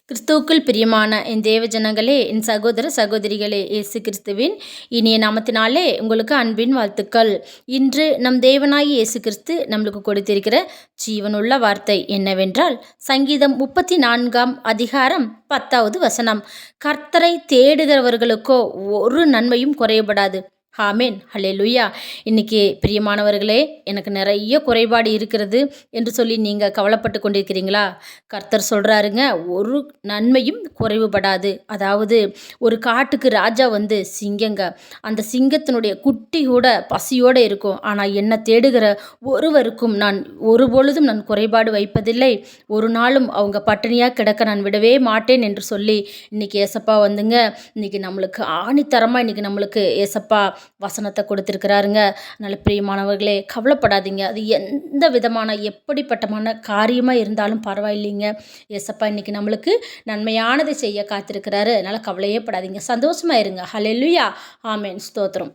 கிறிஸ்துவுக்குள் பிரியமான என் தேவ ஜனங்களே, என் சகோதர சகோதரிகளே, இயேசு கிறிஸ்துவின் இனிய நாமத்தினாலே உங்களுக்கு அன்பின் வாழ்த்துக்கள். இன்று நம் தேவனாகிய இயேசு கிறிஸ்து நம்மளுக்கு கொடுத்திருக்கிற ஜீவனுள்ள வார்த்தை என்னவென்றால், சங்கீதம் 34ஆம் அதிகாரம் 10வது வசனம். கர்த்தரை தேடுகிறவர்களுக்கோ ஒரு நன்மையும் குறைபடாது. ஆமேன், ஹல்லேலூயா. இன்னைக்கு பிரியமானவர்களே, எனக்கு நிறைய குறைபாடு இருக்கிறது என்று சொல்லி நீங்கள் கவலைப்பட்டு கொண்டிருக்கிறீங்களா? கர்த்தர் சொல்கிறாருங்க, ஒரு நன்மையும் குறைவுபடாது. அதாவது ஒரு காட்டுக்கு ராஜா வந்து சிங்கங்க, அந்த சிங்கத்தினுடைய குட்டி கூட பசியோடு இருக்கும். ஆனால் என்னை தேடுகிற ஒருவருக்கும் நான் ஒருபொழுதும் நான் குறைபாடு வைப்பதில்லை, ஒரு நாளும் அவங்க பட்டினியாக கிடக்க நான் விடவே மாட்டேன் என்று சொல்லி இன்னைக்கு ஏசப்பா வந்துங்க, இன்னைக்கு நம்மளுக்கு ஆணித்தரமாக இன்னைக்கு நம்மளுக்கு ஏசப்பா வசனத்தை கொடுத்துருக்கிறாருங்க. நல்ல பிரியமானவர்களே, கவலைப்படாதீங்க. அது எந்த விதமான எப்படிப்பட்டமான காரியமாக இருந்தாலும் பரவாயில்லைங்க. ஏசப்பா இன்னைக்கு நம்மளுக்கு நன்மையானதை செய்ய காத்திருக்கிறாரு. அதனால் கவலையே படாதீங்க, சந்தோஷமாக இருங்க. ஹல்லேலூயா, ஆமேன், ஸ்தோத்திரம்.